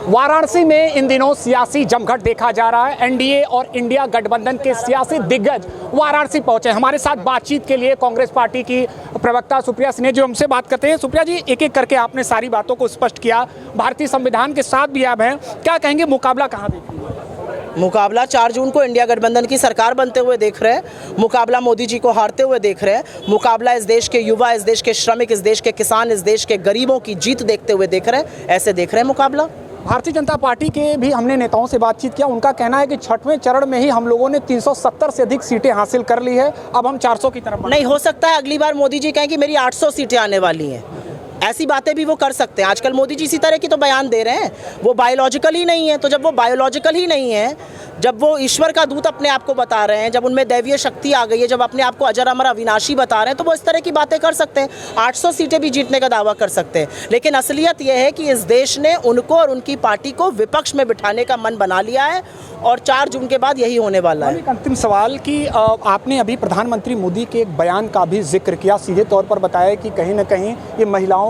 वाराणसी में इन दिनों सियासी जमघट देखा जा रहा है। एनडीए और इंडिया गठबंधन के सियासी दिग्गज वाराणसी पहुंचे। हमारे साथ बातचीत के लिए कांग्रेस पार्टी की प्रवक्ता सुप्रिया सिन्हा जो हमसे बात करते हैं। सुप्रिया जी, एक एक करके आपने सारी बातों को स्पष्ट किया, भारतीय संविधान के साथ भी आप हैं, क्या कहेंगे, मुकाबला कहाँ देखेंगे? मुकाबला 4 जून को इंडिया गठबंधन की सरकार बनते हुए देख रहे हैं, मुकाबला मोदी जी को हारते हुए देख रहे हैं, मुकाबला इस देश के युवा, इस देश के श्रमिक, इस देश के किसान, इस देश के गरीबों की जीत देखते हुए देख रहे हैं। ऐसे देख रहे हैं मुकाबला। भारतीय जनता पार्टी के भी हमने नेताओं से बातचीत किया, उनका कहना है कि 6वें चरण में ही हम लोगों ने 370 से अधिक सीटें हासिल कर ली है, अब हम 400 की तरफ। नहीं हो सकता है अगली बार मोदी जी कहें कि मेरी 800 सीटें आने वाली हैं, ऐसी बातें भी वो कर सकते हैं। आजकल मोदी जी इसी तरह की तो बयान दे रहे हैं, वो बायोलॉजिकल ही नहीं है। तो जब वो बायोलॉजिकल ही नहीं है, जब वो ईश्वर का दूत अपने आप को बता रहे हैं, जब उनमें दैवीय शक्ति आ गई है, जब अपने आप को अजर अमर अविनाशी बता रहे हैं, तो वो इस तरह की बातें कर सकते हैं। 800 सीटें भी जीतने का दावा कर सकते हैं, लेकिन असलियत यह है कि इस देश ने उनको और उनकी पार्टी को विपक्ष में बिठाने का मन बना लिया है और 4 जून के बाद यही होने वाला है। एक अंतिम सवाल कि आपने अभी प्रधानमंत्री मोदी के एक बयान का भी जिक्र किया, सीधे तौर पर बताया कि कहीं ना कहीं ये महिलाओं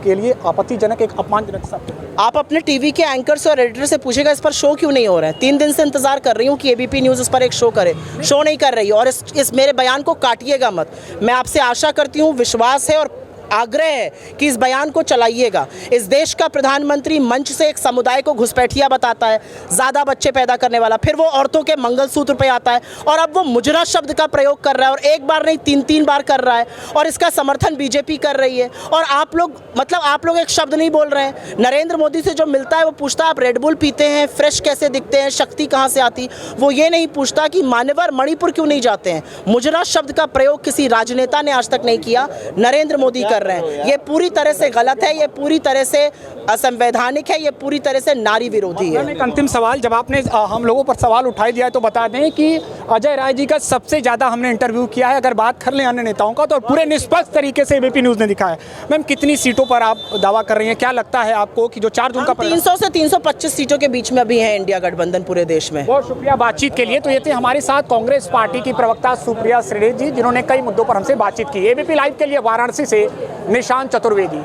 के लिए आपत्तिजनक, एक अपमानजनक शब्द है। आप अपने टीवी के एंकर से और एडिटर से पूछेगा इस पर शो क्यों नहीं हो रहा है। 3 दिन से इंतजार कर रही हूँ कि एबीपी न्यूज़ इस पर एक शो करे, शो नहीं कर रही। और इस मेरे बयान को काटिएगा मत। मैं आपसे आशा करती हूँ, विश्वास है और आग्रह है कि इस बयान को चलाइएगा। इस देश का प्रधानमंत्री मंच से एक समुदाय को घुसपैठिया बताता है, ज़्यादा बच्चे पैदा करने वाला, फिर वो औरतों के मंगलसूत्र पे आता है और अब वो मुजरा शब्द का प्रयोग कर रहा है और एक बार नहीं 3-3 बार कर रहा है और इसका समर्थन बीजेपी कर रही है। और आप लोग एक शब्द नहीं बोल रहे हैं। नरेंद्र मोदी से जो मिलता है वो पूछता है आप रेडबुल पीते हैं, फ्रेश कैसे दिखते हैं, शक्ति कहाँ से आती। वो ये नहीं पूछता कि मान्यवर मणिपुर क्यों नहीं जाते हैं। मुजरा शब्द का प्रयोग किसी राजनेता ने आज तक नहीं किया, नरेंद्र मोदी कर रहे हैं। ये पूरी तरह से गलत है, ये पूरी तरह से असंवैधानिक है, ये पूरी तरह से नारी विरोधी है। एक अंतिम सवाल, जब आपने हम लोगों पर सवाल उठाई दिया है तो बता दें कि अजय राय जी का सबसे ज़्यादा हमने इंटरव्यू किया है। अगर बात कर लें अन्य नेताओं का तो पूरे निष्पक्ष तरीके से एबीपी न्यूज़ ने दिखाया है। मैम, कितनी सीटों पर आप दावा कर रही हैं? क्या लगता है आपको कि जो 4 जून का 300 से 325 सीटों के बीच में अभी है इंडिया गठबंधन पूरे देश में। बहुत शुक्रिया बातचीत के लिए। तो ये थे हमारे साथ कांग्रेस पार्टी की प्रवक्ता सुप्रिया सिन्हा जी, जिन्होंने कई मुद्दों पर हमसे बातचीत की। एबीपी लाइव के लिए वाराणसी से निशांत चतुर्वेदी।